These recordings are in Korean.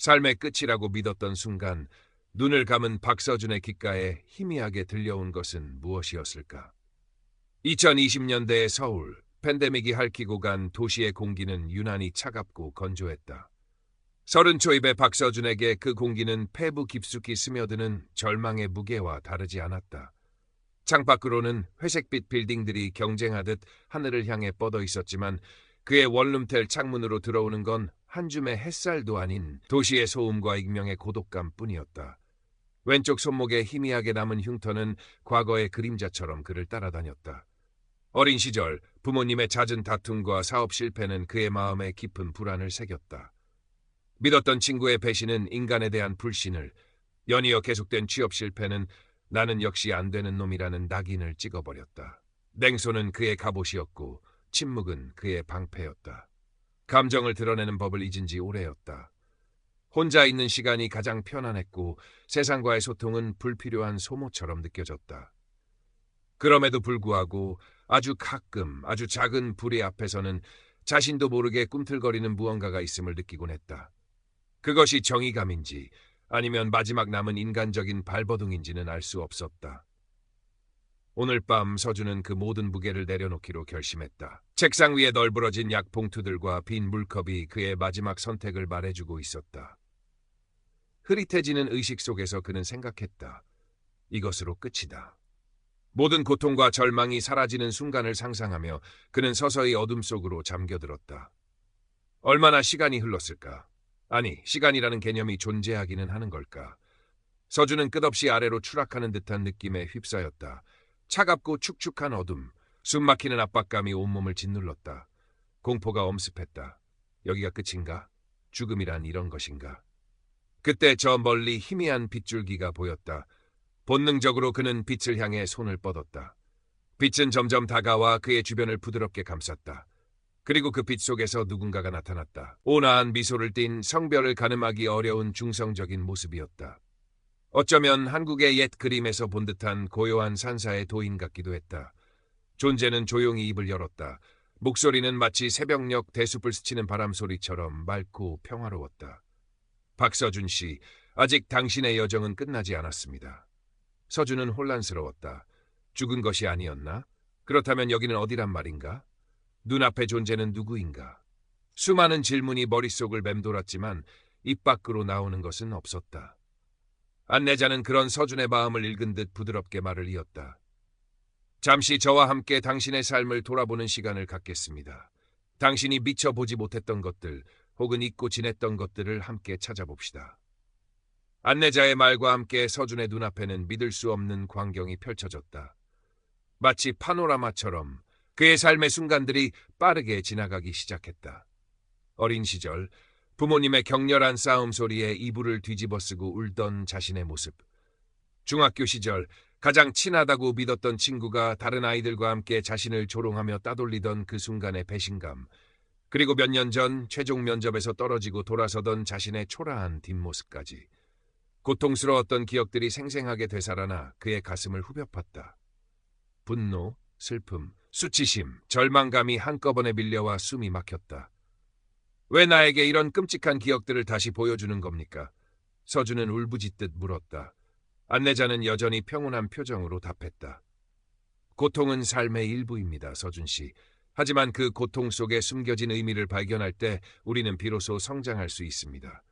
삶의 끝이라고 믿었던 순간 눈을 감은 박서준의 귓가에 희미하게 들려온 것은 무엇이었을까? 2020년대의 서울, 팬데믹이 핥히고 간 도시의 공기는 유난히 차갑고 건조했다. 서른 초입의 박서준에게 그 공기는 폐부 깊숙이 스며드는 절망의 무게와 다르지 않았다. 창밖으로는 회색빛 빌딩들이 경쟁하듯 하늘을 향해 뻗어 있었지만 그의 원룸텔 창문으로 들어오는 건 한 줌의 햇살도 아닌 도시의 소음과 익명의 고독감 뿐이었다. 왼쪽 손목에 희미하게 남은 흉터는 과거의 그림자처럼 그를 따라다녔다. 어린 시절 부모님의 잦은 다툼과 사업 실패는 그의 마음에 깊은 불안을 새겼다. 믿었던 친구의 배신은 인간에 대한 불신을, 연이어 계속된 취업 실패는 나는 역시 안 되는 놈이라는 낙인을 찍어버렸다. 냉소는 그의 갑옷이었고 침묵은 그의 방패였다. 감정을 드러내는 법을 잊은 지 오래였다. 혼자 있는 시간이 가장 편안했고 세상과의 소통은 불필요한 소모처럼 느껴졌다. 그럼에도 불구하고 아주 가끔 아주 작은 불의 앞에서는 자신도 모르게 꿈틀거리는 무언가가 있음을 느끼곤 했다. 그것이 정의감인지 아니면 마지막 남은 인간적인 발버둥인지는 알 수 없었다. 오늘 밤 서준은 그 모든 무게를 내려놓기로 결심했다. 책상 위에 널브러진 약 봉투들과 빈 물컵이 그의 마지막 선택을 말해주고 있었다. 흐릿해지는 의식 속에서 그는 생각했다. 이것으로 끝이다. 모든 고통과 절망이 사라지는 순간을 상상하며 그는 서서히 어둠 속으로 잠겨들었다. 얼마나 시간이 흘렀을까? 아니, 시간이라는 개념이 존재하기는 하는 걸까? 서준은 끝없이 아래로 추락하는 듯한 느낌에 휩싸였다. 차갑고 축축한 어둠, 숨막히는 압박감이 온몸을 짓눌렀다. 공포가 엄습했다. 여기가 끝인가? 죽음이란 이런 것인가? 그때 저 멀리 희미한 빗줄기가 보였다. 본능적으로 그는 빛을 향해 손을 뻗었다. 빛은 점점 다가와 그의 주변을 부드럽게 감쌌다. 그리고 그 빛 속에서 누군가가 나타났다. 온화한 미소를 띤 성별을 가늠하기 어려운 중성적인 모습이었다. 어쩌면 한국의 옛 그림에서 본 듯한 고요한 산사의 도인 같기도 했다. 존재는 조용히 입을 열었다. 목소리는 마치 새벽녘 대숲을 스치는 바람소리처럼 맑고 평화로웠다. 박서준 씨, 아직 당신의 여정은 끝나지 않았습니다. 서준은 혼란스러웠다. 죽은 것이 아니었나? 그렇다면 여기는 어디란 말인가? 눈앞의 존재는 누구인가? 수많은 질문이 머릿속을 맴돌았지만 입 밖으로 나오는 것은 없었다. 안내자는 그런 서준의 마음을 읽은 듯 부드럽게 말을 이었다. 잠시 저와 함께 당신의 삶을 돌아보는 시간을 갖겠습니다. 당신이 미처 보지 못했던 것들 혹은 잊고 지냈던 것들을 함께 찾아봅시다. 안내자의 말과 함께 서준의 눈앞에는 믿을 수 없는 광경이 펼쳐졌다. 마치 파노라마처럼 그의 삶의 순간들이 빠르게 지나가기 시작했다. 어린 시절 부모님의 격렬한 싸움 소리에 이불을 뒤집어쓰고 울던 자신의 모습. 중학교 시절 가장 친하다고 믿었던 친구가 다른 아이들과 함께 자신을 조롱하며 따돌리던 그 순간의 배신감. 그리고 몇 년 전 최종 면접에서 떨어지고 돌아서던 자신의 초라한 뒷모습까지. 고통스러웠던 기억들이 생생하게 되살아나 그의 가슴을 후벼 팠다. 분노, 슬픔, 수치심, 절망감이 한꺼번에 밀려와 숨이 막혔다. 왜 나에게 이런 끔찍한 기억들을 다시 보여주는 겁니까? 서준은 울부짖듯 물었다. 안내자는 여전히 평온한 표정으로 답했다. 고통은 삶의 일부입니다, 서준 씨. 하지만 그 고통 속에 숨겨진 의미를 발견할 때 우리는 비로소 성장할 수 있습니다.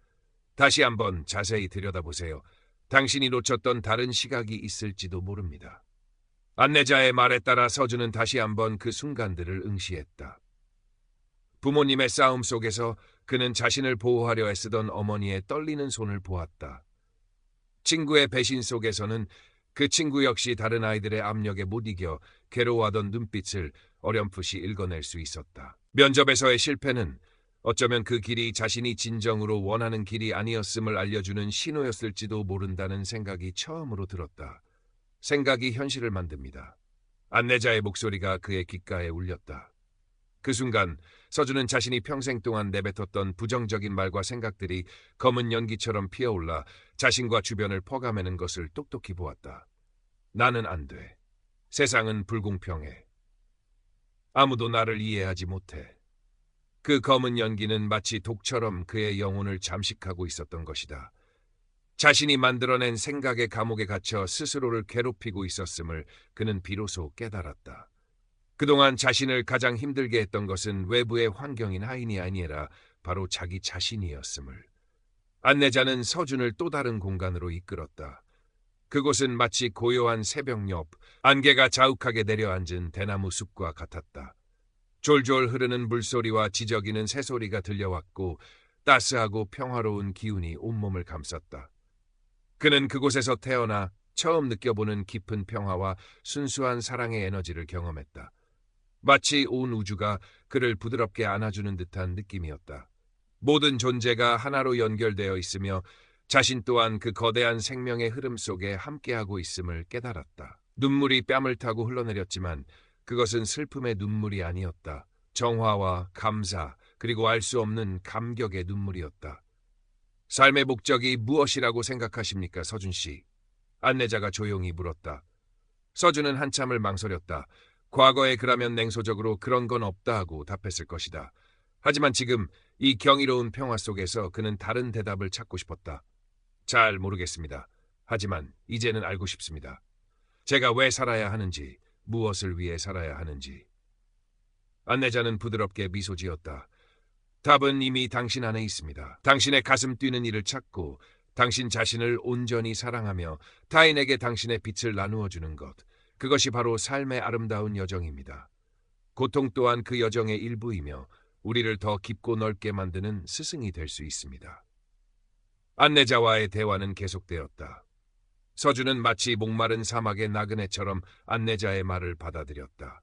다시 한번 자세히 들여다보세요. 당신이 놓쳤던 다른 시각이 있을지도 모릅니다. 안내자의 말에 따라 서준은 다시 한번 그 순간들을 응시했다. 부모님의 싸움 속에서 그는 자신을 보호하려 애쓰던 어머니의 떨리는 손을 보았다. 친구의 배신 속에서는 그 친구 역시 다른 아이들의 압력에 못 이겨 괴로워하던 눈빛을 어렴풋이 읽어낼 수 있었다. 면접에서의 실패는 어쩌면 그 길이 자신이 진정으로 원하는 길이 아니었음을 알려주는 신호였을지도 모른다는 생각이 처음으로 들었다. 생각이 현실을 만듭니다. 안내자의 목소리가 그의 귓가에 울렸다. 그 순간 서준은 자신이 평생 동안 내뱉었던 부정적인 말과 생각들이 검은 연기처럼 피어올라 자신과 주변을 퍼가매는 것을 똑똑히 보았다. 나는 안 돼. 세상은 불공평해. 아무도 나를 이해하지 못해. 그 검은 연기는 마치 독처럼 그의 영혼을 잠식하고 있었던 것이다. 자신이 만들어낸 생각의 감옥에 갇혀 스스로를 괴롭히고 있었음을 그는 비로소 깨달았다. 그동안 자신을 가장 힘들게 했던 것은 외부의 환경인 하인이 아니라 바로 자기 자신이었음을. 안내자는 서준을 또 다른 공간으로 이끌었다. 그곳은 마치 고요한 새벽 옆 안개가 자욱하게 내려앉은 대나무 숲과 같았다. 졸졸 흐르는 물소리와 지저귀는 새소리가 들려왔고 따스하고 평화로운 기운이 온몸을 감쌌다. 그는 그곳에서 태어나 처음 느껴보는 깊은 평화와 순수한 사랑의 에너지를 경험했다. 마치 온 우주가 그를 부드럽게 안아주는 듯한 느낌이었다. 모든 존재가 하나로 연결되어 있으며 자신 또한 그 거대한 생명의 흐름 속에 함께하고 있음을 깨달았다. 눈물이 뺨을 타고 흘러내렸지만 그것은 슬픔의 눈물이 아니었다. 정화와 감사 그리고 알 수 없는 감격의 눈물이었다. 삶의 목적이 무엇이라고 생각하십니까, 서준 씨? 안내자가 조용히 물었다. 서준은 한참을 망설였다. 과거에 그라면 냉소적으로 그런 건 없다 하고 답했을 것이다. 하지만 지금 이 경이로운 평화 속에서 그는 다른 대답을 찾고 싶었다. 잘 모르겠습니다. 하지만 이제는 알고 싶습니다. 제가 왜 살아야 하는지, 무엇을 위해 살아야 하는지. 안내자는 부드럽게 미소 지었다. 답은 이미 당신 안에 있습니다. 당신의 가슴 뛰는 일을 찾고 당신 자신을 온전히 사랑하며 타인에게 당신의 빛을 나누어 주는 것. 그것이 바로 삶의 아름다운 여정입니다. 고통 또한 그 여정의 일부이며 우리를 더 깊고 넓게 만드는 스승이 될 수 있습니다. 안내자와의 대화는 계속되었다. 서준은 마치 목마른 사막의 나그네처럼 안내자의 말을 받아들였다.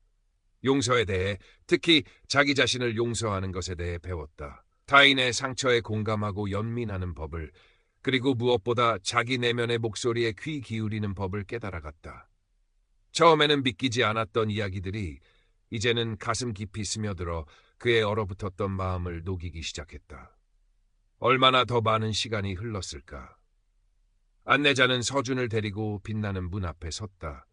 용서에 대해, 특히 자기 자신을 용서하는 것에 대해 배웠다. 타인의 상처에 공감하고 연민하는 법을, 그리고 무엇보다 자기 내면의 목소리에 귀 기울이는 법을 깨달아갔다. 처음에는 믿기지 않았던 이야기들이 이제는 가슴 깊이 스며들어 그의 얼어붙었던 마음을 녹이기 시작했다. 얼마나 더 많은 시간이 흘렀을까? 안내자는 서준을 데리고 빛나는 문 앞에 섰다.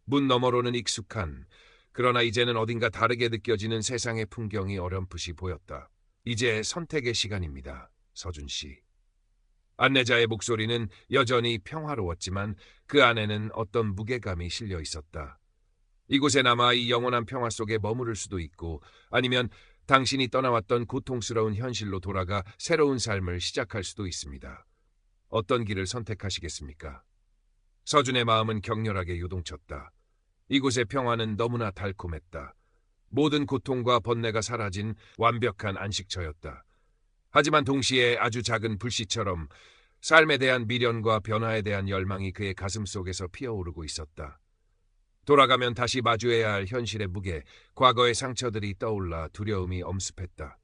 문 너머로는 익숙한, 그러나 이제는 어딘가 다르게 느껴지는 세상의 풍경이 어렴풋이 보였다. 이제 선택의 시간입니다, 서준 씨. 안내자의 목소리는 여전히 평화로웠지만 그 안에는 어떤 무게감이 실려 있었다. 이곳에 남아 이 영원한 평화 속에 머무를 수도 있고 아니면 당신이 떠나왔던 고통스러운 현실로 돌아가 새로운 삶을 시작할 수도 있습니다. 어떤 길을 선택하시겠습니까? 서준의 마음은 격렬하게 요동쳤다. 이곳의 평화는 너무나 달콤했다. 모든 고통과 번뇌가 사라진 완벽한 안식처였다. 하지만 동시에 아주 작은 불씨처럼 삶에 대한 미련과 변화에 대한 열망이 그의 가슴 속에서 피어오르고 있었다. 돌아가면 다시 마주해야 할 현실의 무게, 과거의 상처들이 떠올라 두려움이 엄습했다.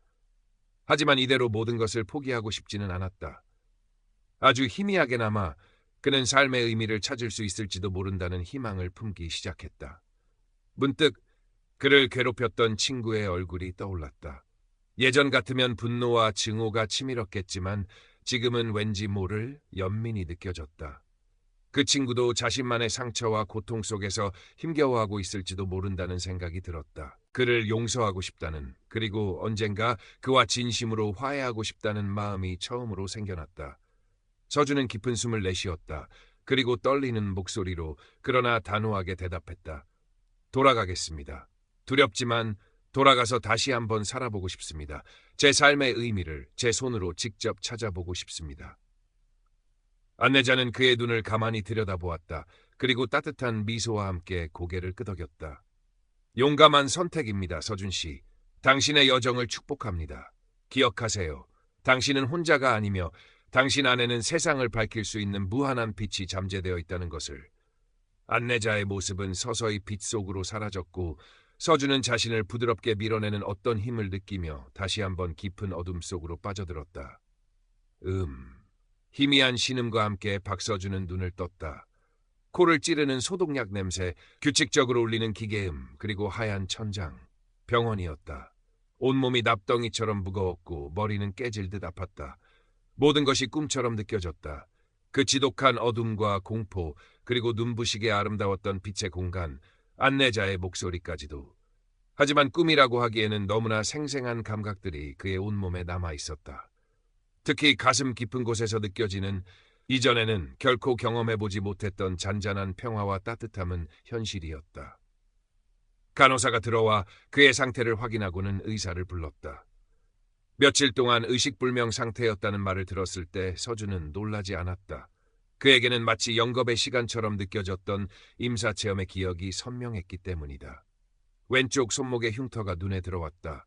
하지만 이대로 모든 것을 포기하고 싶지는 않았다. 아주 희미하게나마 그는 삶의 의미를 찾을 수 있을지도 모른다는 희망을 품기 시작했다. 문득 그를 괴롭혔던 친구의 얼굴이 떠올랐다. 예전 같으면 분노와 증오가 치밀었겠지만 지금은 왠지 모를 연민이 느껴졌다. 그 친구도 자신만의 상처와 고통 속에서 힘겨워하고 있을지도 모른다는 생각이 들었다. 그를 용서하고 싶다는, 그리고 언젠가 그와 진심으로 화해하고 싶다는 마음이 처음으로 생겨났다. 서준은 깊은 숨을 내쉬었다. 그리고 떨리는 목소리로 그러나 단호하게 대답했다. 돌아가겠습니다. 두렵지만 돌아가서 다시 한번 살아보고 싶습니다. 제 삶의 의미를 제 손으로 직접 찾아보고 싶습니다. 안내자는 그의 눈을 가만히 들여다보았다. 그리고 따뜻한 미소와 함께 고개를 끄덕였다. 용감한 선택입니다, 서준 씨. 당신의 여정을 축복합니다. 기억하세요. 당신은 혼자가 아니며 당신 안에는 세상을 밝힐 수 있는 무한한 빛이 잠재되어 있다는 것을. 안내자의 모습은 서서히 빛 속으로 사라졌고 서준은 자신을 부드럽게 밀어내는 어떤 힘을 느끼며 다시 한번 깊은 어둠 속으로 빠져들었다. 희미한 신음과 함께 박서준은 눈을 떴다. 코를 찌르는 소독약 냄새, 규칙적으로 울리는 기계음, 그리고 하얀 천장. 병원이었다. 온몸이 납덩이처럼 무거웠고 머리는 깨질 듯 아팠다. 모든 것이 꿈처럼 느껴졌다. 그 지독한 어둠과 공포, 그리고 눈부시게 아름다웠던 빛의 공간, 안내자의 목소리까지도. 하지만 꿈이라고 하기에는 너무나 생생한 감각들이 그의 온몸에 남아 있었다. 특히 가슴 깊은 곳에서 느껴지는 이전에는 결코 경험해보지 못했던 잔잔한 평화와 따뜻함은 현실이었다. 간호사가 들어와 그의 상태를 확인하고는 의사를 불렀다. 며칠 동안 의식불명 상태였다는 말을 들었을 때 서준은 놀라지 않았다. 그에게는 마치 영겁의 시간처럼 느껴졌던 임사체험의 기억이 선명했기 때문이다. 왼쪽 손목에 흉터가 눈에 들어왔다.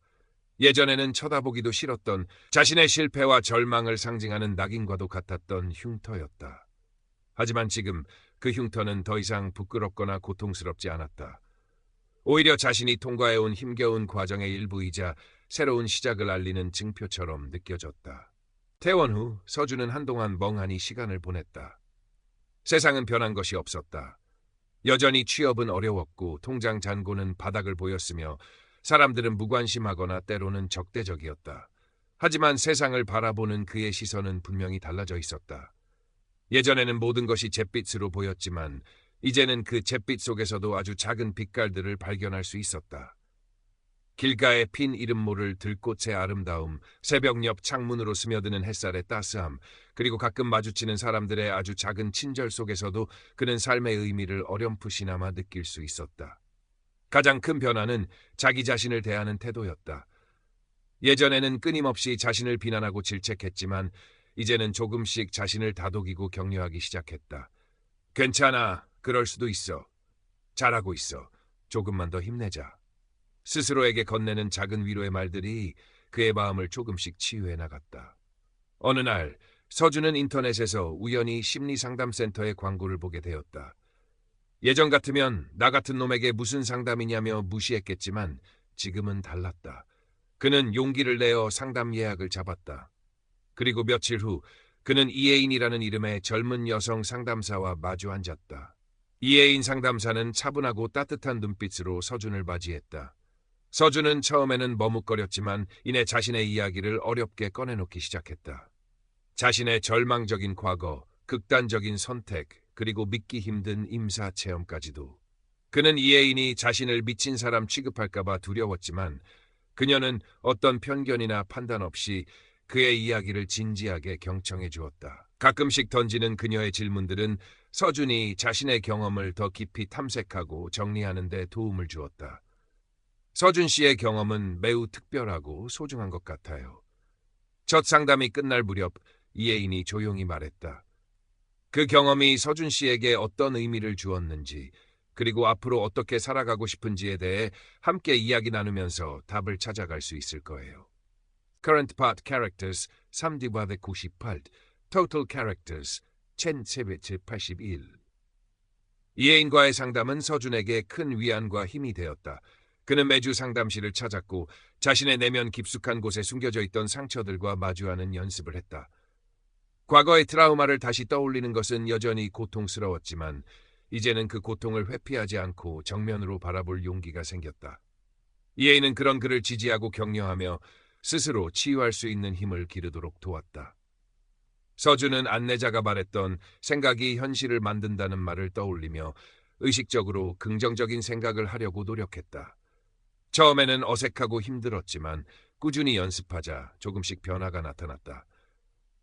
예전에는 쳐다보기도 싫었던 자신의 실패와 절망을 상징하는 낙인과도 같았던 흉터였다. 하지만 지금 그 흉터는 더 이상 부끄럽거나 고통스럽지 않았다. 오히려 자신이 통과해온 힘겨운 과정의 일부이자 새로운 시작을 알리는 증표처럼 느껴졌다. 퇴원 후 서준은 한동안 멍하니 시간을 보냈다. 세상은 변한 것이 없었다. 여전히 취업은 어려웠고 통장 잔고는 바닥을 보였으며 사람들은 무관심하거나 때로는 적대적이었다. 하지만 세상을 바라보는 그의 시선은 분명히 달라져 있었다. 예전에는 모든 것이 잿빛으로 보였지만 이제는 그 잿빛 속에서도 아주 작은 빛깔들을 발견할 수 있었다. 길가에 핀 이름 모를 들꽃의 아름다움, 새벽 옆 창문으로 스며드는 햇살의 따스함, 그리고 가끔 마주치는 사람들의 아주 작은 친절 속에서도 그는 삶의 의미를 어렴풋이나마 느낄 수 있었다. 가장 큰 변화는 자기 자신을 대하는 태도였다. 예전에는 끊임없이 자신을 비난하고 질책했지만 이제는 조금씩 자신을 다독이고 격려하기 시작했다. 괜찮아, 그럴 수도 있어. 잘하고 있어. 조금만 더 힘내자. 스스로에게 건네는 작은 위로의 말들이 그의 마음을 조금씩 치유해 나갔다. 어느 날 서준은 인터넷에서 우연히 심리상담센터의 광고를 보게 되었다. 예전 같으면 나 같은 놈에게 무슨 상담이냐며 무시했겠지만 지금은 달랐다. 그는 용기를 내어 상담 예약을 잡았다. 그리고 며칠 후 그는 이혜인이라는 이름의 젊은 여성 상담사와 마주 앉았다. 이혜인 상담사는 차분하고 따뜻한 눈빛으로 서준을 맞이했다. 서준은 처음에는 머뭇거렸지만 이내 자신의 이야기를 어렵게 꺼내놓기 시작했다. 자신의 절망적인 과거, 극단적인 선택, 그리고 믿기 힘든 임사 체험까지도. 그는 이혜인이 자신을 미친 사람 취급할까봐 두려웠지만 그녀는 어떤 편견이나 판단 없이 그의 이야기를 진지하게 경청해 주었다. 가끔씩 던지는 그녀의 질문들은 서준이 자신의 경험을 더 깊이 탐색하고 정리하는 데 도움을 주었다. 서준 씨의 경험은 매우 특별하고 소중한 것 같아요. 첫 상담이 끝날 무렵 이혜인이 조용히 말했다. 그 경험이 서준 씨에게 어떤 의미를 주었는지, 그리고 앞으로 어떻게 살아가고 싶은지에 대해 함께 이야기 나누면서 답을 찾아갈 수 있을 거예요. Current Part Characters 3D98, Total Characters 1781. 이혜인과의 상담은 서준에게 큰 위안과 힘이 되었다. 그는 매주 상담실을 찾았고 자신의 내면 깊숙한 곳에 숨겨져 있던 상처들과 마주하는 연습을 했다. 과거의 트라우마를 다시 떠올리는 것은 여전히 고통스러웠지만 이제는 그 고통을 회피하지 않고 정면으로 바라볼 용기가 생겼다. 이혜인은 그런 그를 지지하고 격려하며 스스로 치유할 수 있는 힘을 기르도록 도왔다. 서준은 안내자가 말했던 생각이 현실을 만든다는 말을 떠올리며 의식적으로 긍정적인 생각을 하려고 노력했다. 처음에는 어색하고 힘들었지만 꾸준히 연습하자 조금씩 변화가 나타났다.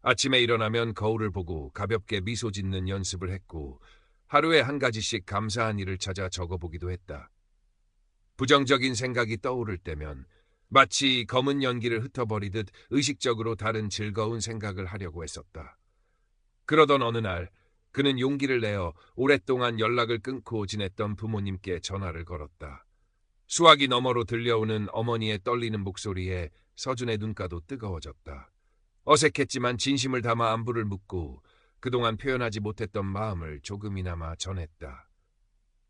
아침에 일어나면 거울을 보고 가볍게 미소 짓는 연습을 했고 하루에 한 가지씩 감사한 일을 찾아 적어보기도 했다. 부정적인 생각이 떠오를 때면 마치 검은 연기를 흩어버리듯 의식적으로 다른 즐거운 생각을 하려고 했었다. 그러던 어느 날 그는 용기를 내어 오랫동안 연락을 끊고 지냈던 부모님께 전화를 걸었다. 수화기 너머로 들려오는 어머니의 떨리는 목소리에 서준의 눈가도 뜨거워졌다. 어색했지만 진심을 담아 안부를 묻고 그동안 표현하지 못했던 마음을 조금이나마 전했다.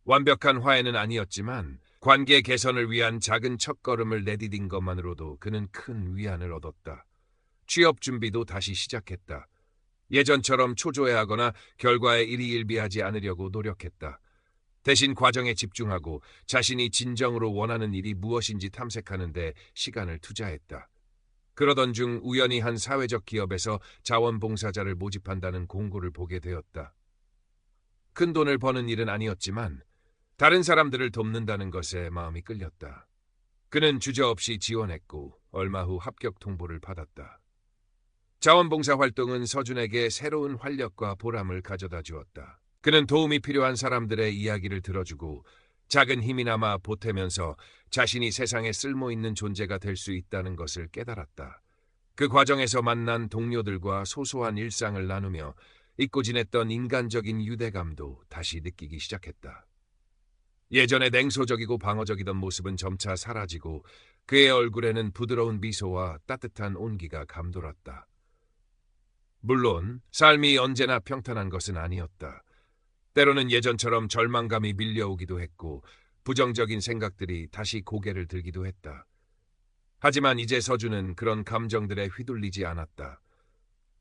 완벽한 화해는 아니었지만 관계 개선을 위한 작은 첫걸음을 내디딘 것만으로도 그는 큰 위안을 얻었다. 취업 준비도 다시 시작했다. 예전처럼 초조해하거나 결과에 일희일비하지 않으려고 노력했다. 대신 과정에 집중하고 자신이 진정으로 원하는 일이 무엇인지 탐색하는 데 시간을 투자했다. 그러던 중 우연히 한 사회적 기업에서 자원봉사자를 모집한다는 공고를 보게 되었다. 큰 돈을 버는 일은 아니었지만 다른 사람들을 돕는다는 것에 마음이 끌렸다. 그는 주저없이 지원했고 얼마 후 합격 통보를 받았다. 자원봉사 활동은 서준에게 새로운 활력과 보람을 가져다 주었다. 그는 도움이 필요한 사람들의 이야기를 들어주고 작은 힘이나마 보태면서 자신이 세상에 쓸모있는 존재가 될 수 있다는 것을 깨달았다. 그 과정에서 만난 동료들과 소소한 일상을 나누며 잊고 지냈던 인간적인 유대감도 다시 느끼기 시작했다. 예전에 냉소적이고 방어적이던 모습은 점차 사라지고 그의 얼굴에는 부드러운 미소와 따뜻한 온기가 감돌았다. 물론 삶이 언제나 평탄한 것은 아니었다. 때로는 예전처럼 절망감이 밀려오기도 했고 부정적인 생각들이 다시 고개를 들기도 했다. 하지만 이제 서준은 그런 감정들에 휘둘리지 않았다.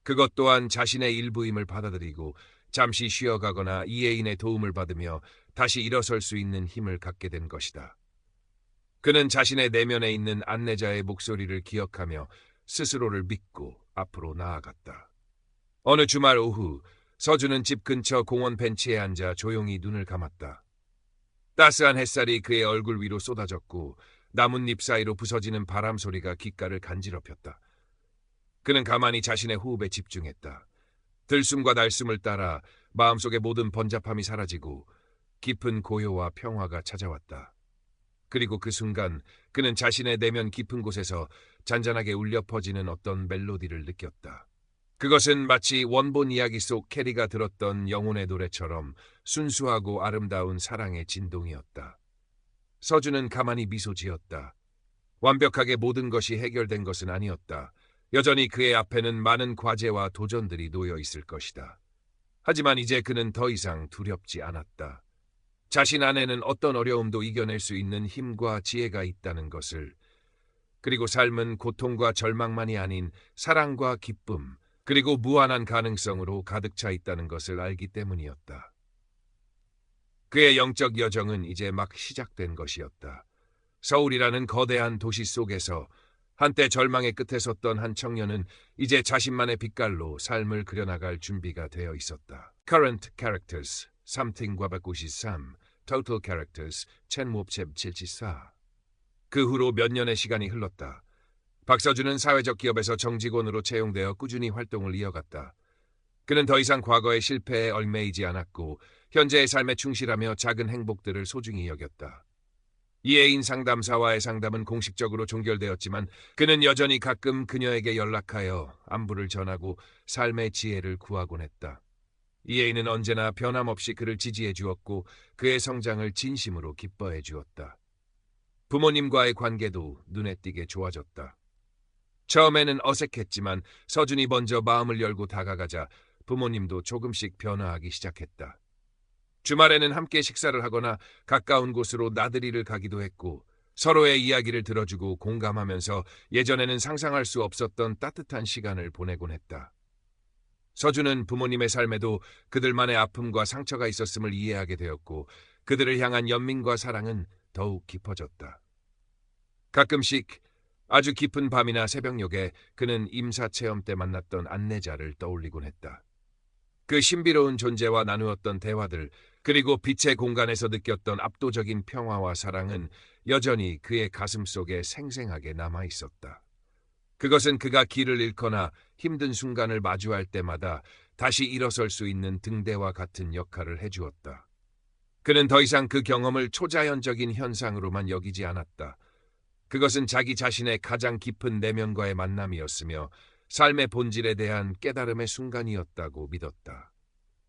그것 또한 자신의 일부임을 받아들이고 잠시 쉬어가거나 이혜인의 도움을 받으며 다시 일어설 수 있는 힘을 갖게 된 것이다. 그는 자신의 내면에 있는 안내자의 목소리를 기억하며 스스로를 믿고 앞으로 나아갔다. 어느 주말 오후 서준은 집 근처 공원 벤치에 앉아 조용히 눈을 감았다. 따스한 햇살이 그의 얼굴 위로 쏟아졌고 나뭇잎 사이로 부서지는 바람 소리가 귓가를 간지럽혔다. 그는 가만히 자신의 호흡에 집중했다. 들숨과 날숨을 따라 마음속의 모든 번잡함이 사라지고 깊은 고요와 평화가 찾아왔다. 그리고 그 순간 그는 자신의 내면 깊은 곳에서 잔잔하게 울려 퍼지는 어떤 멜로디를 느꼈다. 그것은 마치 원본 이야기 속 캐리가 들었던 영혼의 노래처럼 순수하고 아름다운 사랑의 진동이었다. 서준은 가만히 미소 지었다. 완벽하게 모든 것이 해결된 것은 아니었다. 여전히 그의 앞에는 많은 과제와 도전들이 놓여 있을 것이다. 하지만 이제 그는 더 이상 두렵지 않았다. 자신 안에는 어떤 어려움도 이겨낼 수 있는 힘과 지혜가 있다는 것을, 그리고 삶은 고통과 절망만이 아닌 사랑과 기쁨, 그리고 무한한 가능성으로 가득 차 있다는 것을 알기 때문이었다. 그의 영적 여정은 이제 막 시작된 것이었다. 서울이라는 거대한 도시 속에서 한때 절망의 끝에 섰던 한 청년은 이제 자신만의 빛깔로 삶을 그려나갈 준비가 되어 있었다. Current Characters 393, Total Characters 1574. 그 후로 몇 년의 시간이 흘렀다. 박서준은 사회적 기업에서 정직원으로 채용되어 꾸준히 활동을 이어갔다. 그는 더 이상 과거의 실패에 얽매이지 않았고 현재의 삶에 충실하며 작은 행복들을 소중히 여겼다. 이혜인 상담사와의 상담은 공식적으로 종결되었지만 그는 여전히 가끔 그녀에게 연락하여 안부를 전하고 삶의 지혜를 구하곤 했다. 이혜인은 언제나 변함없이 그를 지지해 주었고 그의 성장을 진심으로 기뻐해 주었다. 부모님과의 관계도 눈에 띄게 좋아졌다. 처음에는 어색했지만 서준이 먼저 마음을 열고 다가가자 부모님도 조금씩 변화하기 시작했다. 주말에는 함께 식사를 하거나 가까운 곳으로 나들이를 가기도 했고 서로의 이야기를 들어주고 공감하면서 예전에는 상상할 수 없었던 따뜻한 시간을 보내곤 했다. 서준은 부모님의 삶에도 그들만의 아픔과 상처가 있었음을 이해하게 되었고 그들을 향한 연민과 사랑은 더욱 깊어졌다. 가끔씩 아주 깊은 밤이나 새벽녘에 그는 임사체험 때 만났던 안내자를 떠올리곤 했다. 그 신비로운 존재와 나누었던 대화들, 그리고 빛의 공간에서 느꼈던 압도적인 평화와 사랑은 여전히 그의 가슴 속에 생생하게 남아 있었다. 그것은 그가 길을 잃거나 힘든 순간을 마주할 때마다 다시 일어설 수 있는 등대와 같은 역할을 해주었다. 그는 더 이상 그 경험을 초자연적인 현상으로만 여기지 않았다. 그것은 자기 자신의 가장 깊은 내면과의 만남이었으며 삶의 본질에 대한 깨달음의 순간이었다고 믿었다.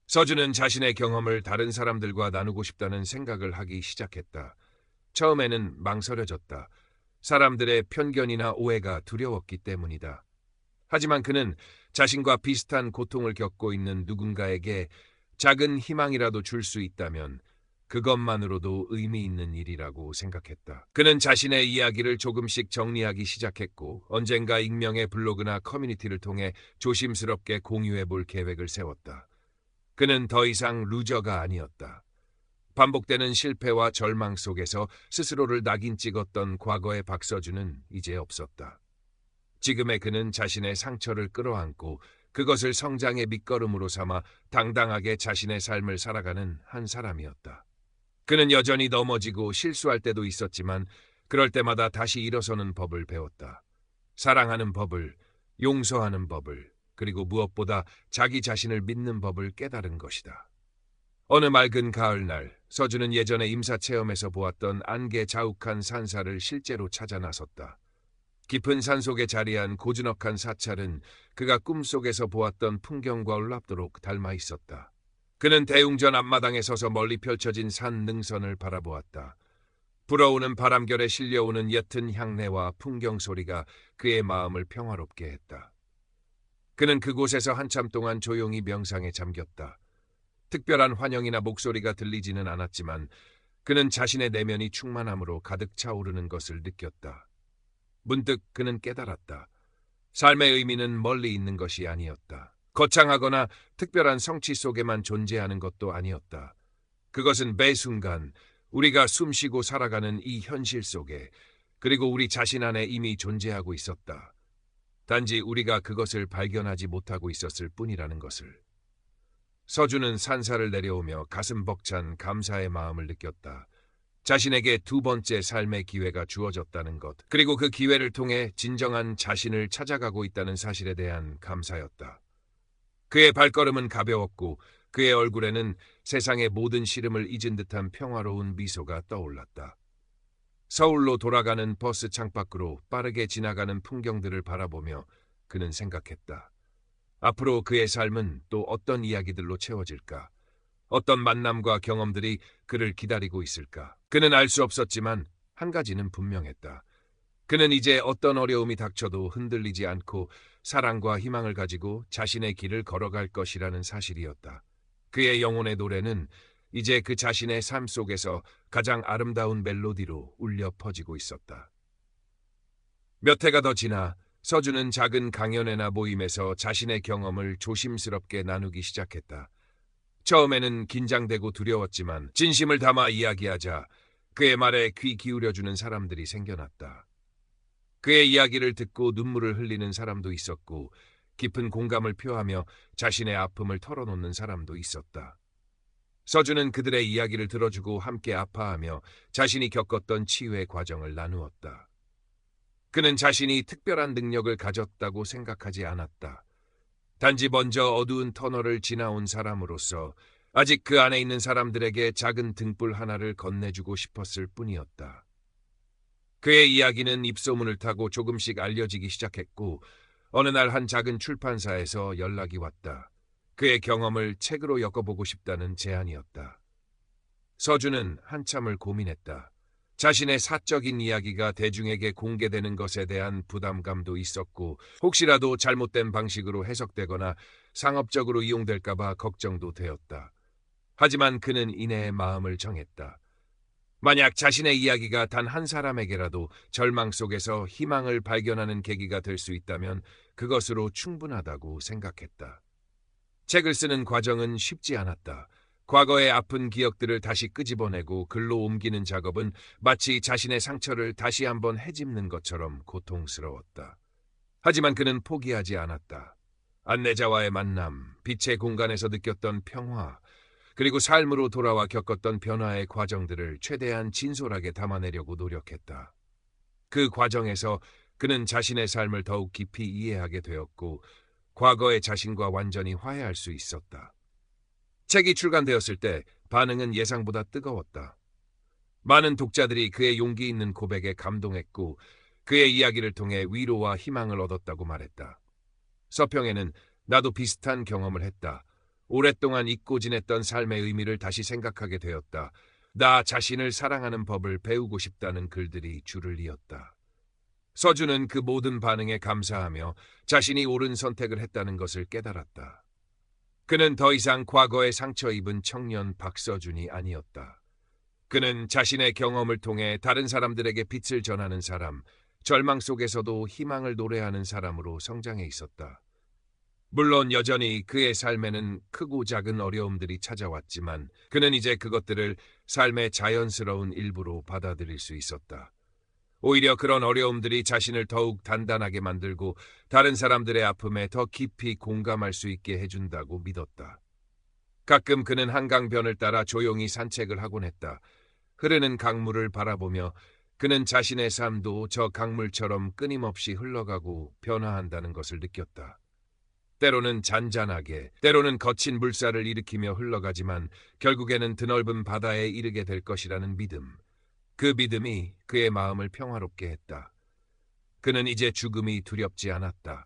서준은 자신의 경험을 다른 사람들과 나누고 싶다는 생각을 하기 시작했다. 처음에는 망설여졌다. 사람들의 편견이나 오해가 두려웠기 때문이다. 하지만 그는 자신과 비슷한 고통을 겪고 있는 누군가에게 작은 희망이라도 줄 수 있다면 그것만으로도 의미 있는 일이라고 생각했다. 그는 자신의 이야기를 조금씩 정리하기 시작했고 언젠가 익명의 블로그나 커뮤니티를 통해 조심스럽게 공유해 볼 계획을 세웠다. 그는 더 이상 루저가 아니었다. 반복되는 실패와 절망 속에서 스스로를 낙인 찍었던 과거의 박서준은 이제 없었다. 지금의 그는 자신의 상처를 끌어안고 그것을 성장의 밑거름으로 삼아 당당하게 자신의 삶을 살아가는 한 사람이었다. 그는 여전히 넘어지고 실수할 때도 있었지만 그럴 때마다 다시 일어서는 법을 배웠다. 사랑하는 법을, 용서하는 법을, 그리고 무엇보다 자기 자신을 믿는 법을 깨달은 것이다. 어느 맑은 가을날, 서준은 예전에 임사체험에서 보았던 안개 자욱한 산사를 실제로 찾아 나섰다. 깊은 산속에 자리한 고즈넉한 사찰은 그가 꿈속에서 보았던 풍경과 올랍도록 닮아 있었다. 그는 대웅전 앞마당에 서서 멀리 펼쳐진 산 능선을 바라보았다. 불어오는 바람결에 실려오는 옅은 향내와 풍경 소리가 그의 마음을 평화롭게 했다. 그는 그곳에서 한참 동안 조용히 명상에 잠겼다. 특별한 환영이나 목소리가 들리지는 않았지만 그는 자신의 내면이 충만함으로 가득 차오르는 것을 느꼈다. 문득 그는 깨달았다. 삶의 의미는 멀리 있는 것이 아니었다. 거창하거나 특별한 성취 속에만 존재하는 것도 아니었다. 그것은 매 순간 우리가 숨쉬고 살아가는 이 현실 속에, 그리고 우리 자신 안에 이미 존재하고 있었다. 단지 우리가 그것을 발견하지 못하고 있었을 뿐이라는 것을. 서준은 산사를 내려오며 가슴 벅찬 감사의 마음을 느꼈다. 자신에게 두 번째 삶의 기회가 주어졌다는 것, 그리고 그 기회를 통해 진정한 자신을 찾아가고 있다는 사실에 대한 감사였다. 그의 발걸음은 가벼웠고 그의 얼굴에는 세상의 모든 시름을 잊은 듯한 평화로운 미소가 떠올랐다. 서울로 돌아가는 버스 창밖으로 빠르게 지나가는 풍경들을 바라보며 그는 생각했다. 앞으로 그의 삶은 또 어떤 이야기들로 채워질까? 어떤 만남과 경험들이 그를 기다리고 있을까? 그는 알 수 없었지만 한 가지는 분명했다. 그는 이제 어떤 어려움이 닥쳐도 흔들리지 않고 사랑과 희망을 가지고 자신의 길을 걸어갈 것이라는 사실이었다. 그의 영혼의 노래는 이제 그 자신의 삶 속에서 가장 아름다운 멜로디로 울려 퍼지고 있었다. 몇 해가 더 지나 서준은 작은 강연회나 모임에서 자신의 경험을 조심스럽게 나누기 시작했다. 처음에는 긴장되고 두려웠지만 진심을 담아 이야기하자 그의 말에 귀 기울여주는 사람들이 생겨났다. 그의 이야기를 듣고 눈물을 흘리는 사람도 있었고 깊은 공감을 표하며 자신의 아픔을 털어놓는 사람도 있었다. 서준은 그들의 이야기를 들어주고 함께 아파하며 자신이 겪었던 치유의 과정을 나누었다. 그는 자신이 특별한 능력을 가졌다고 생각하지 않았다. 단지 먼저 어두운 터널을 지나온 사람으로서 아직 그 안에 있는 사람들에게 작은 등불 하나를 건네주고 싶었을 뿐이었다. 그의 이야기는 입소문을 타고 조금씩 알려지기 시작했고 어느 날 한 작은 출판사에서 연락이 왔다. 그의 경험을 책으로 엮어보고 싶다는 제안이었다. 서준은 한참을 고민했다. 자신의 사적인 이야기가 대중에게 공개되는 것에 대한 부담감도 있었고 혹시라도 잘못된 방식으로 해석되거나 상업적으로 이용될까봐 걱정도 되었다. 하지만 그는 이내의 마음을 정했다. 만약 자신의 이야기가 단 한 사람에게라도 절망 속에서 희망을 발견하는 계기가 될 수 있다면 그것으로 충분하다고 생각했다. 책을 쓰는 과정은 쉽지 않았다. 과거의 아픈 기억들을 다시 끄집어내고 글로 옮기는 작업은 마치 자신의 상처를 다시 한번 헤집는 것처럼 고통스러웠다. 하지만 그는 포기하지 않았다. 안내자와의 만남, 빛의 공간에서 느꼈던 평화, 그리고 삶으로 돌아와 겪었던 변화의 과정들을 최대한 진솔하게 담아내려고 노력했다. 그 과정에서 그는 자신의 삶을 더욱 깊이 이해하게 되었고 과거의 자신과 완전히 화해할 수 있었다. 책이 출간되었을 때 반응은 예상보다 뜨거웠다. 많은 독자들이 그의 용기 있는 고백에 감동했고 그의 이야기를 통해 위로와 희망을 얻었다고 말했다. 서평에는 나도 비슷한 경험을 했다. 오랫동안 잊고 지냈던 삶의 의미를 다시 생각하게 되었다. 나 자신을 사랑하는 법을 배우고 싶다는 글들이 줄을 이었다. 서준은 그 모든 반응에 감사하며 자신이 옳은 선택을 했다는 것을 깨달았다. 그는 더 이상 과거에 상처 입은 청년 박서준이 아니었다. 그는 자신의 경험을 통해 다른 사람들에게 빛을 전하는 사람, 절망 속에서도 희망을 노래하는 사람으로 성장해 있었다. 물론 여전히 그의 삶에는 크고 작은 어려움들이 찾아왔지만 그는 이제 그것들을 삶의 자연스러운 일부로 받아들일 수 있었다. 오히려 그런 어려움들이 자신을 더욱 단단하게 만들고 다른 사람들의 아픔에 더 깊이 공감할 수 있게 해준다고 믿었다. 가끔 그는 한강변을 따라 조용히 산책을 하곤 했다. 흐르는 강물을 바라보며 그는 자신의 삶도 저 강물처럼 끊임없이 흘러가고 변화한다는 것을 느꼈다. 때로는 잔잔하게, 때로는 거친 물살을 일으키며 흘러가지만 결국에는 드넓은 바다에 이르게 될 것이라는 믿음. 그 믿음이 그의 마음을 평화롭게 했다. 그는 이제 죽음이 두렵지 않았다.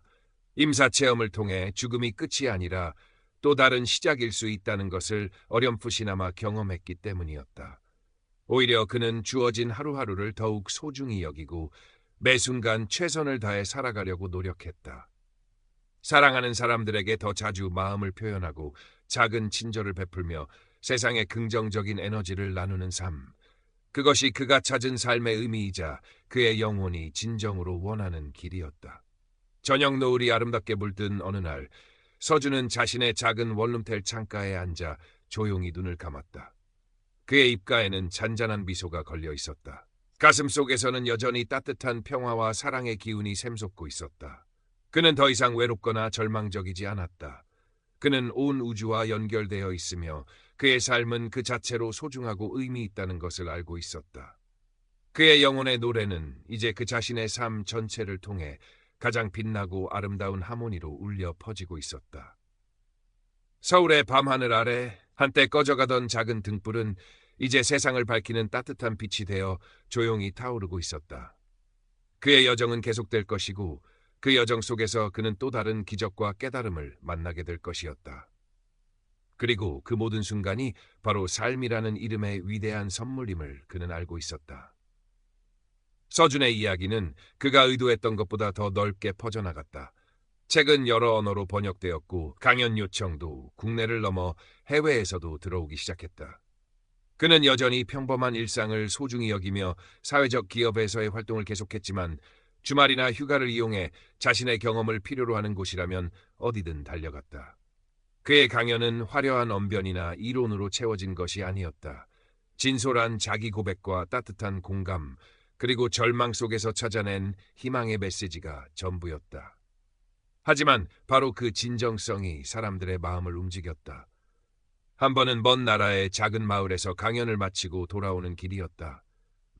임사체험을 통해 죽음이 끝이 아니라 또 다른 시작일 수 있다는 것을 어렴풋이나마 경험했기 때문이었다. 오히려 그는 주어진 하루하루를 더욱 소중히 여기고 매 순간 최선을 다해 살아가려고 노력했다. 사랑하는 사람들에게 더 자주 마음을 표현하고 작은 친절을 베풀며 세상에 긍정적인 에너지를 나누는 삶. 그것이 그가 찾은 삶의 의미이자 그의 영혼이 진정으로 원하는 길이었다. 저녁 노을이 아름답게 물든 어느 날, 서준은 자신의 작은 원룸텔 창가에 앉아 조용히 눈을 감았다. 그의 입가에는 잔잔한 미소가 걸려 있었다. 가슴 속에서는 여전히 따뜻한 평화와 사랑의 기운이 샘솟고 있었다. 그는 더 이상 외롭거나 절망적이지 않았다. 그는 온 우주와 연결되어 있으며 그의 삶은 그 자체로 소중하고 의미 있다는 것을 알고 있었다. 그의 영혼의 노래는 이제 그 자신의 삶 전체를 통해 가장 빛나고 아름다운 하모니로 울려 퍼지고 있었다. 서울의 밤하늘 아래 한때 꺼져가던 작은 등불은 이제 세상을 밝히는 따뜻한 빛이 되어 조용히 타오르고 있었다. 그의 여정은 계속될 것이고 그 여정 속에서 그는 또 다른 기적과 깨달음을 만나게 될 것이었다. 그리고 그 모든 순간이 바로 삶이라는 이름의 위대한 선물임을 그는 알고 있었다. 서준의 이야기는 그가 의도했던 것보다 더 넓게 퍼져나갔다. 책은 여러 언어로 번역되었고 강연 요청도 국내를 넘어 해외에서도 들어오기 시작했다. 그는 여전히 평범한 일상을 소중히 여기며 사회적 기업에서의 활동을 계속했지만 주말이나 휴가를 이용해 자신의 경험을 필요로 하는 곳이라면 어디든 달려갔다. 그의 강연은 화려한 언변이나 이론으로 채워진 것이 아니었다. 진솔한 자기 고백과 따뜻한 공감, 그리고 절망 속에서 찾아낸 희망의 메시지가 전부였다. 하지만 바로 그 진정성이 사람들의 마음을 움직였다. 한 번은 먼 나라의 작은 마을에서 강연을 마치고 돌아오는 길이었다.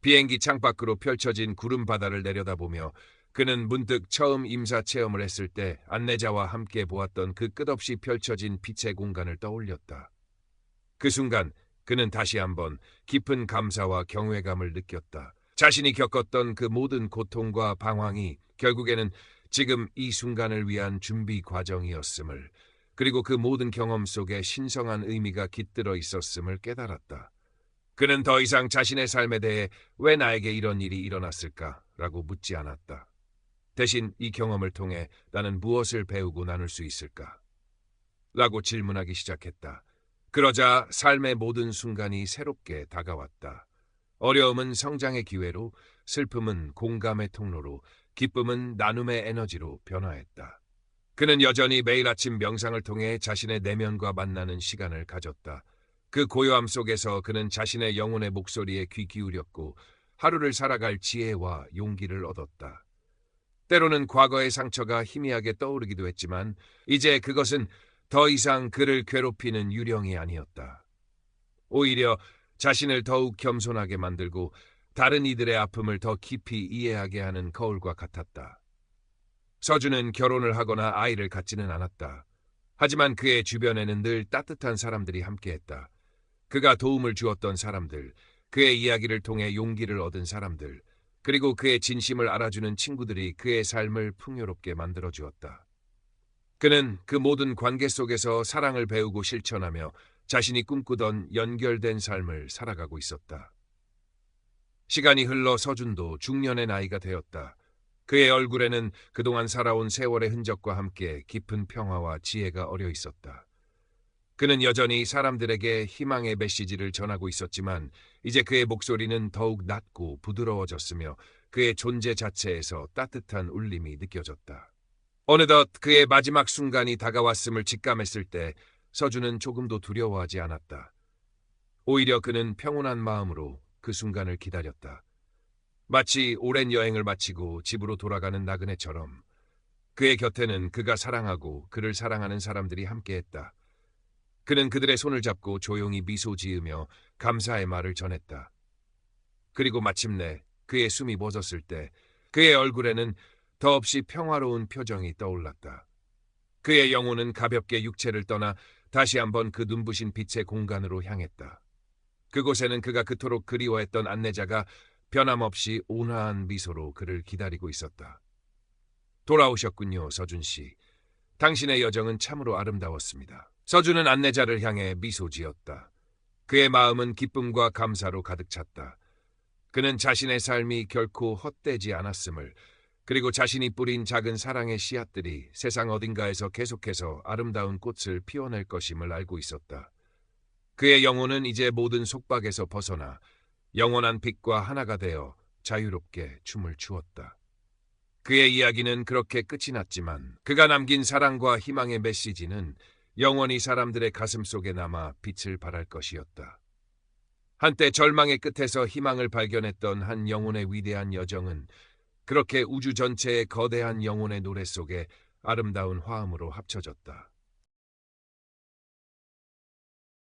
비행기 창밖으로 펼쳐진 구름 바다를 내려다보며 그는 문득 처음 임사 체험을 했을 때 안내자와 함께 보았던 그 끝없이 펼쳐진 빛의 공간을 떠올렸다. 그 순간 그는 다시 한번 깊은 감사와 경외감을 느꼈다. 자신이 겪었던 그 모든 고통과 방황이 결국에는 지금 이 순간을 위한 준비 과정이었음을, 그리고 그 모든 경험 속에 신성한 의미가 깃들어 있었음을 깨달았다. 그는 더 이상 자신의 삶에 대해 왜 나에게 이런 일이 일어났을까라고 묻지 않았다. 대신 이 경험을 통해 나는 무엇을 배우고 나눌 수 있을까? 라고 질문하기 시작했다. 그러자 삶의 모든 순간이 새롭게 다가왔다. 어려움은 성장의 기회로, 슬픔은 공감의 통로로, 기쁨은 나눔의 에너지로 변화했다. 그는 여전히 매일 아침 명상을 통해 자신의 내면과 만나는 시간을 가졌다. 그 고요함 속에서 그는 자신의 영혼의 목소리에 귀 기울였고 하루를 살아갈 지혜와 용기를 얻었다. 때로는 과거의 상처가 희미하게 떠오르기도 했지만 이제 그것은 더 이상 그를 괴롭히는 유령이 아니었다. 오히려 자신을 더욱 겸손하게 만들고 다른 이들의 아픔을 더 깊이 이해하게 하는 거울과 같았다. 서준은 결혼을 하거나 아이를 갖지는 않았다. 하지만 그의 주변에는 늘 따뜻한 사람들이 함께했다. 그가 도움을 주었던 사람들, 그의 이야기를 통해 용기를 얻은 사람들, 그리고 그의 진심을 알아주는 친구들이 그의 삶을 풍요롭게 만들어주었다. 그는 그 모든 관계 속에서 사랑을 배우고 실천하며 자신이 꿈꾸던 연결된 삶을 살아가고 있었다. 시간이 흘러 서준도 중년의 나이가 되었다. 그의 얼굴에는 그동안 살아온 세월의 흔적과 함께 깊은 평화와 지혜가 어려 있었다. 그는 여전히 사람들에게 희망의 메시지를 전하고 있었지만 이제 그의 목소리는 더욱 낮고 부드러워졌으며 그의 존재 자체에서 따뜻한 울림이 느껴졌다. 어느덧 그의 마지막 순간이 다가왔음을 직감했을 때 서준은 조금도 두려워하지 않았다. 오히려 그는 평온한 마음으로 그 순간을 기다렸다. 마치 오랜 여행을 마치고 집으로 돌아가는 나그네처럼 그의 곁에는 그가 사랑하고 그를 사랑하는 사람들이 함께했다. 그는 그들의 손을 잡고 조용히 미소 지으며 감사의 말을 전했다. 그리고 마침내 그의 숨이 멎었을 때 그의 얼굴에는 더없이 평화로운 표정이 떠올랐다. 그의 영혼은 가볍게 육체를 떠나 다시 한번 그 눈부신 빛의 공간으로 향했다. 그곳에는 그가 그토록 그리워했던 안내자가 변함없이 온화한 미소로 그를 기다리고 있었다. 돌아오셨군요, 서준 씨. 당신의 여정은 참으로 아름다웠습니다. 서준은 안내자를 향해 미소 지었다. 그의 마음은 기쁨과 감사로 가득 찼다. 그는 자신의 삶이 결코 헛되지 않았음을, 그리고 자신이 뿌린 작은 사랑의 씨앗들이 세상 어딘가에서 계속해서 아름다운 꽃을 피워낼 것임을 알고 있었다. 그의 영혼은 이제 모든 속박에서 벗어나 영원한 빛과 하나가 되어 자유롭게 춤을 추었다. 그의 이야기는 그렇게 끝이 났지만 그가 남긴 사랑과 희망의 메시지는 영원히 사람들의 가슴 속에 남아 빛을 발할 것이었다. 한때 절망의 끝에서 희망을 발견했던 한 영혼의 위대한 여정은 그렇게 우주 전체의 거대한 영혼의 노래 속에 아름다운 화음으로 합쳐졌다.